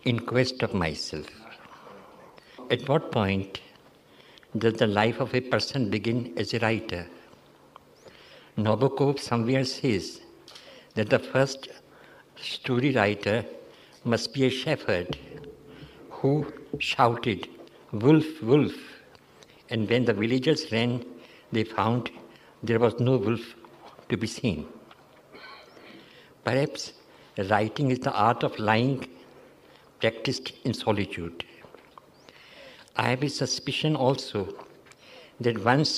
in quest of myself. At what point does the life of a person begin as a writer? Nobokov somewhere says that the first story writer must be a shepherd who shouted, "Wolf, wolf!" And when the villagers ran, they found there was no wolf to be seen. Perhaps writing is the art of lying practiced in solitude. I have a suspicion also that once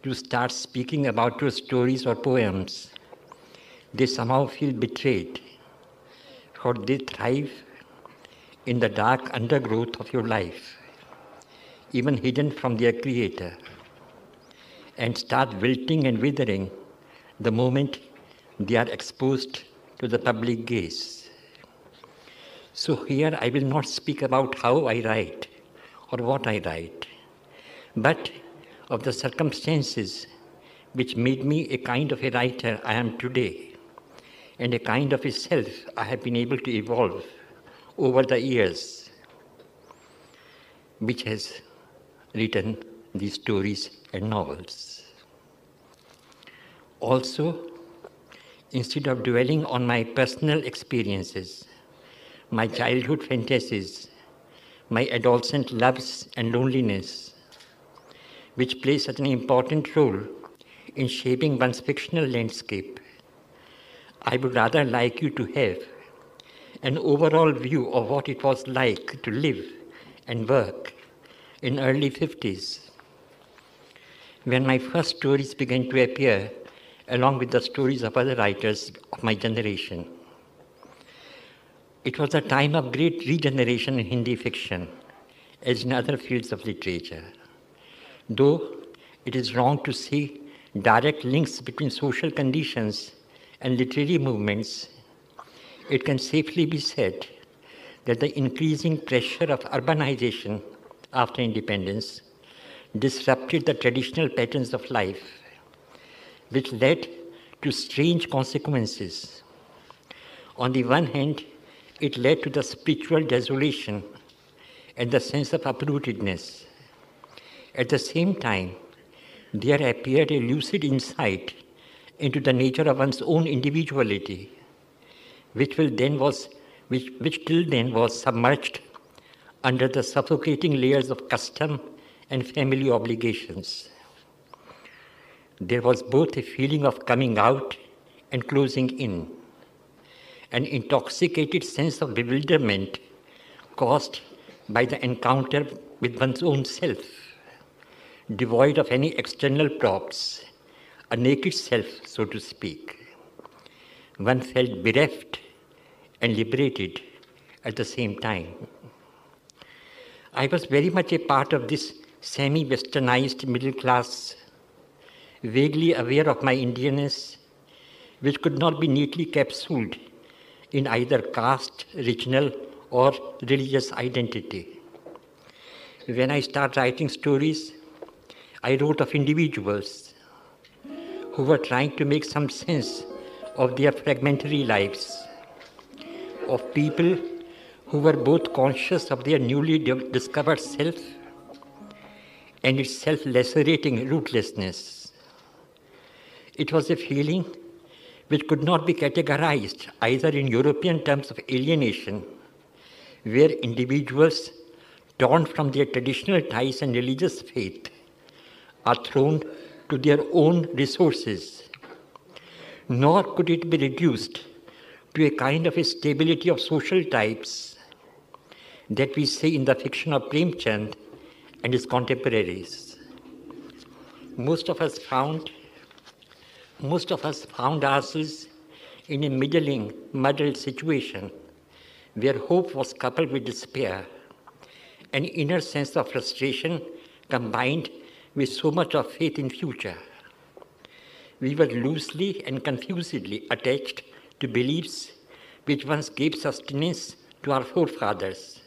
you start speaking about your stories or poems, they somehow feel betrayed, for they thrive in the dark undergrowth of your life, even hidden from their creator, and start wilting and withering the moment they are exposed to the public gaze. So here I will not speak about how I write or what I write, but of the circumstances which made me a kind of a writer I am today, and a kind of a self I have been able to evolve over the years, which has written these stories and novels. Also, instead of dwelling on my personal experiences, my childhood fantasies, my adolescent loves and loneliness, which play such an important role in shaping one's fictional landscape, I would rather like you to have an overall view of what it was like to live and work in early 50s, when my first stories began to appear along with the stories of other writers of my generation. It was a time of great regeneration in Hindi fiction, as in other fields of literature. Though it is wrong to see direct links between social conditions and literary movements, it can safely be said that the increasing pressure of urbanization after independence disrupted the traditional patterns of life, which led to strange consequences. On the one hand, it led to the spiritual desolation and the sense of uprootedness. At the same time, there appeared a lucid insight into the nature of one's own individuality, which till then was submerged under the suffocating layers of custom and family obligations. There was both a feeling of coming out and closing in, an intoxicated sense of bewilderment caused by the encounter with one's own self, devoid of any external props, a naked self, so to speak. One felt bereft and liberated at the same time. I was very much a part of this semi-westernized middle class, vaguely aware of my Indianness, which could not be neatly capsuled in either caste, regional, or religious identity. When I started writing stories, I wrote of individuals who were trying to make some sense of their fragmentary lives, of people who were both conscious of their newly discovered self and its self-lacerating rootlessness. It was a feeling which could not be categorized either in European terms of alienation, where individuals torn from their traditional ties and religious faith are thrown to their own resources, nor could it be reduced to a kind of a stability of social types that we see in the fiction of Premchand and his contemporaries. Most of us found ourselves in a middling, muddled situation where hope was coupled with despair, an inner sense of frustration combined with so much of faith in future. We were loosely and confusedly attached to beliefs which once gave sustenance to our forefathers,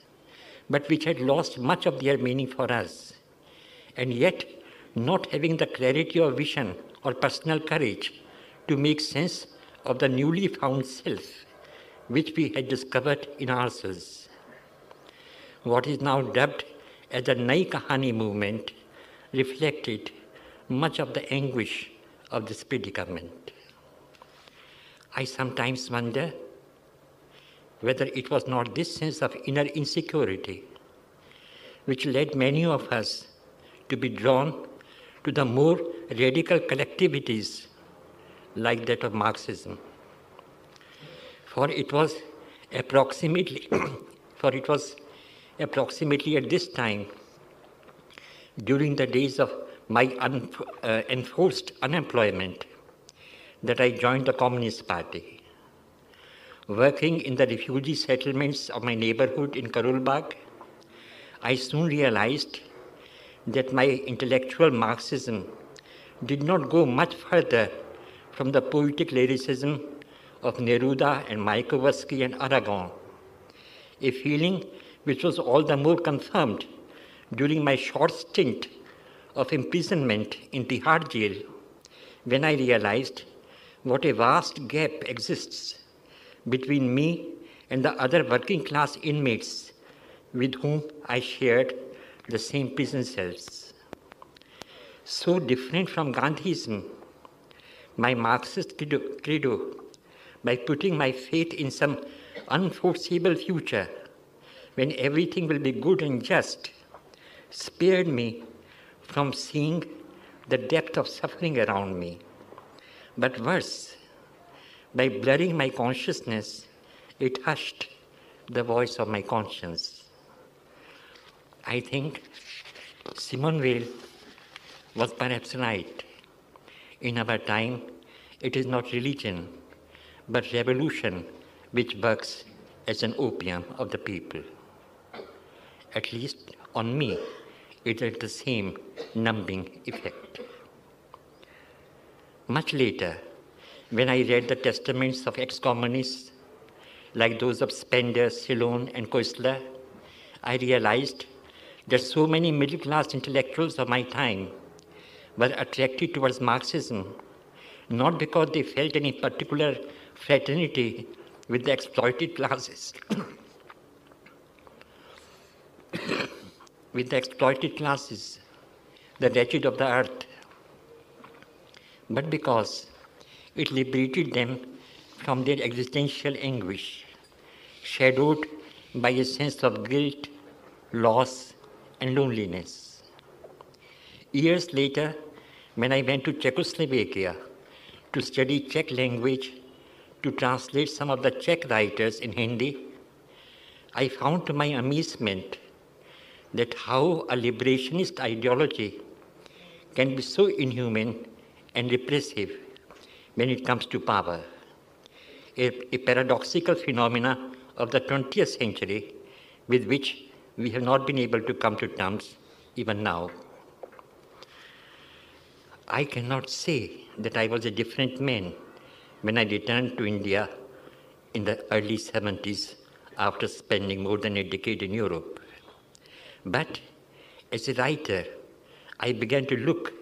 but which had lost much of their meaning for us, and yet not having the clarity of vision or personal courage to make sense of the newly found self which we had discovered in ourselves. What is now dubbed as the Nai Kahani movement reflected much of the anguish of this predicament. I sometimes wonder whether it was not this sense of inner insecurity which led many of us to be drawn to the more radical collectivities like that of Marxism. For it was approximately at this time, during the days of my enforced unemployment, that I joined the Communist Party. Working in the refugee settlements of my neighborhood in Karulbagh, I soon realized that my intellectual Marxism did not go much further from the poetic lyricism of Neruda and Mayakovsky and Aragon, a feeling which was all the more confirmed during my short stint of imprisonment in Tihar jail, when I realized what a vast gap exists between me and the other working class inmates with whom I shared the same prison cells. So different from Gandhism, my Marxist credo, by putting my faith in some unforeseeable future when everything will be good and just, spared me from seeing the depth of suffering around me. But worse, by blurring my consciousness, it hushed the voice of my conscience. I think Simone Weil was perhaps right. In our time, it is not religion, but revolution which works as an opium of the people. At least on me, it had the same numbing effect. Much later, when I read the testaments of ex-communists, like those of Spender, Ceylon, and Koestler, I realized that so many middle-class intellectuals of my time were attracted towards Marxism, not because they felt any particular fraternity with the exploited classes, the wretched of the earth, but because it liberated them from their existential anguish, shadowed by a sense of guilt, loss, and loneliness. Years later, when I went to Czechoslovakia to study Czech language, to translate some of the Czech writers in Hindi, I found to my amazement that how a liberationist ideology can be so inhuman and repressive when it comes to power, a paradoxical phenomena of the 20th century with which we have not been able to come to terms even now. I cannot say that I was a different man when I returned to India in the early 70s after spending more than a decade in Europe. But as a writer, I began to look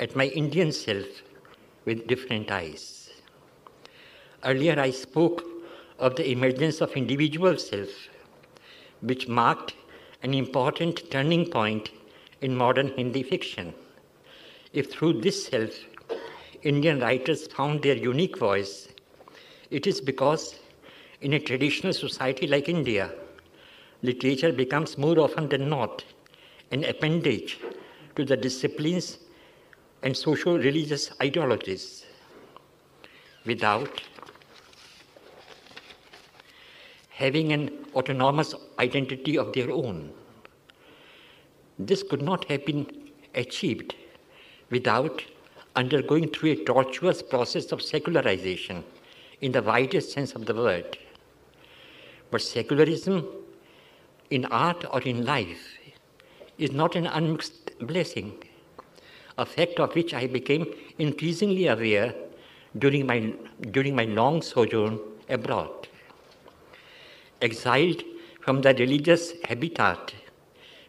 at my Indian self with different eyes. Earlier I spoke of the emergence of individual self, which marked an important turning point in modern Hindi fiction. If through this self, Indian writers found their unique voice, it is because in a traditional society like India, literature becomes more often than not an appendage to the disciplines and social-religious ideologies without having an autonomous identity of their own. This could not have been achieved without undergoing through a tortuous process of secularization in the widest sense of the word. But secularism in art or in life is not an unmixed blessing, a fact of which I became increasingly aware during my long sojourn abroad. Exiled from the religious habitat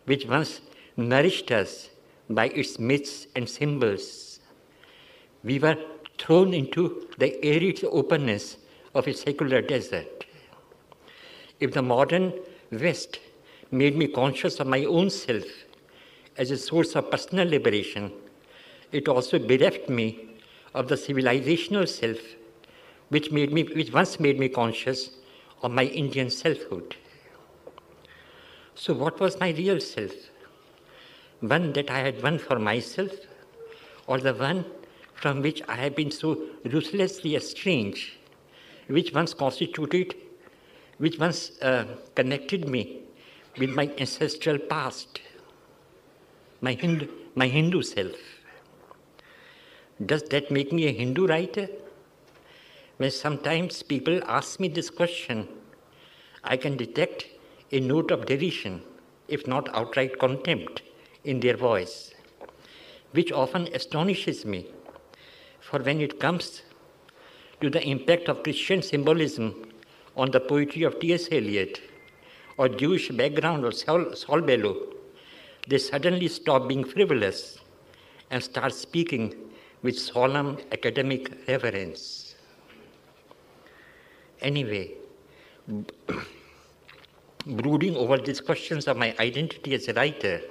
which once nourished us by its myths and symbols, we were thrown into the arid openness of a secular desert. If the modern West made me conscious of my own self as a source of personal liberation, it also bereft me of the civilizational self which once made me conscious of my Indian selfhood. So what was my real self? One that I had won for myself, or the one from which I have been so ruthlessly estranged, which once connected me with my ancestral past, my Hindu self. Does that make me a Hindu writer? When sometimes people ask me this question, I can detect a note of derision, if not outright contempt, in their voice, which often astonishes me. For when it comes to the impact of Christian symbolism on the poetry of T.S. Eliot, or Jewish background of Saul Bellow, they suddenly stop being frivolous and start speaking with solemn academic reverence. Anyway, brooding over these questions of my identity as a writer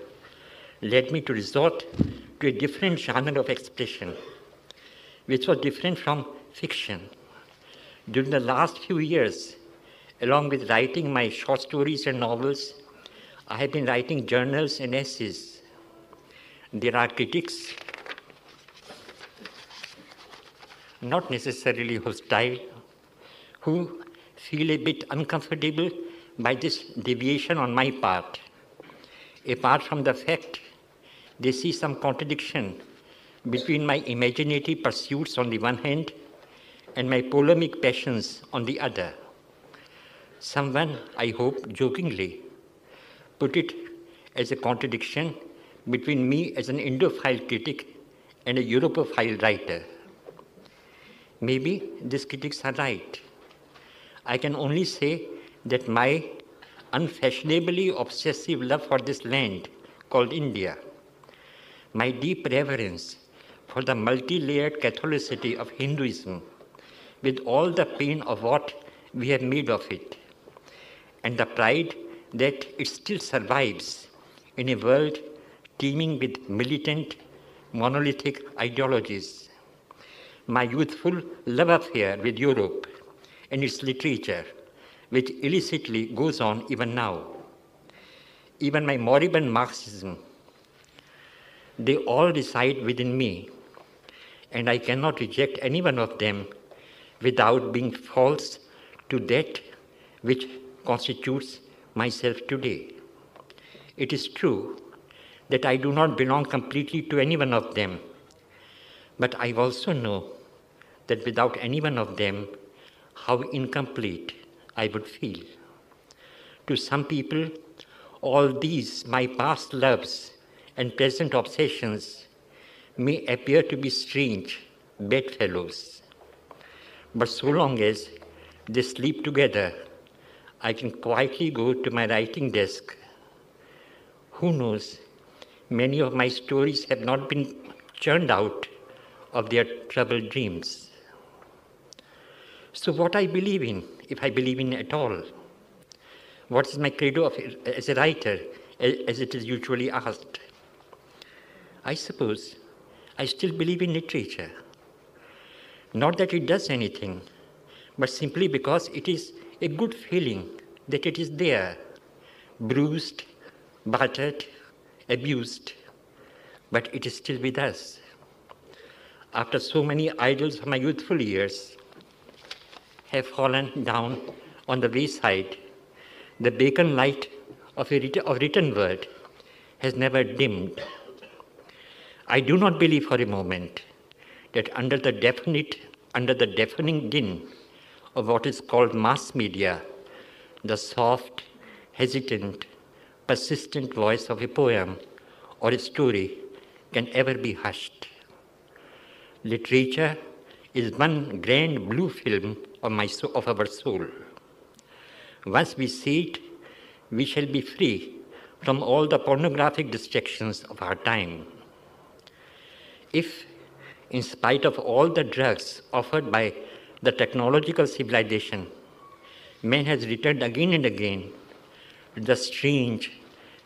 led me to resort to a different genre of expression, which was different from fiction. During the last few years, along with writing my short stories and novels, I have been writing journals and essays. There are critics, not necessarily hostile, who feel a bit uncomfortable by this deviation on my part. Apart from the fact they see some contradiction between my imaginative pursuits on the one hand and my polemic passions on the other. Someone, I hope jokingly, put it as a contradiction between me as an Indophile critic and a Europophile writer. Maybe these critics are right. I can only say that my unfashionably obsessive love for this land called India, my deep reverence for the multi-layered Catholicity of Hinduism, with all the pain of what we have made of it, and the pride that it still survives in a world teeming with militant, monolithic ideologies. My youthful love affair with Europe and its literature, which illicitly goes on even now. Even my moribund Marxism, they all reside within me, and I cannot reject any one of them without being false to that which constitutes myself today. It is true that I do not belong completely to any one of them, but I also know that without any one of them, how incomplete I would feel. To some people, all these, my past loves and present obsessions, may appear to be strange bedfellows. But so long as they sleep together, I can quietly go to my writing desk. Who knows, many of my stories have not been churned out of their troubled dreams. So what I believe in, if I believe in at all? What is my credo as a writer, as it is usually asked? I suppose I still believe in literature. Not that it does anything, but simply because it is a good feeling that it is there, bruised, battered, abused, but it is still with us. After so many idols of my youthful years have fallen down on the wayside, the beacon light of written word has never dimmed. I do not believe for a moment that under the deafening din of what is called mass media, the soft, hesitant, persistent voice of a poem or a story can ever be hushed. Literature is one grand blue film of our soul. Once we see it, we shall be free from all the pornographic distractions of our time. If, in spite of all the drugs offered by the technological civilization, man has returned again and again the strange,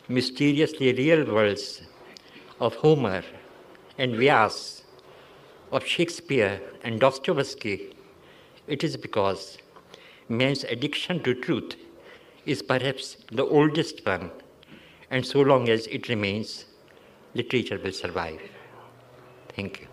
mysteriously real worlds of Homer and Vyas, of Shakespeare and Dostoevsky, it is because man's addiction to truth is perhaps the oldest one, and so long as it remains, literature will survive. Thank you.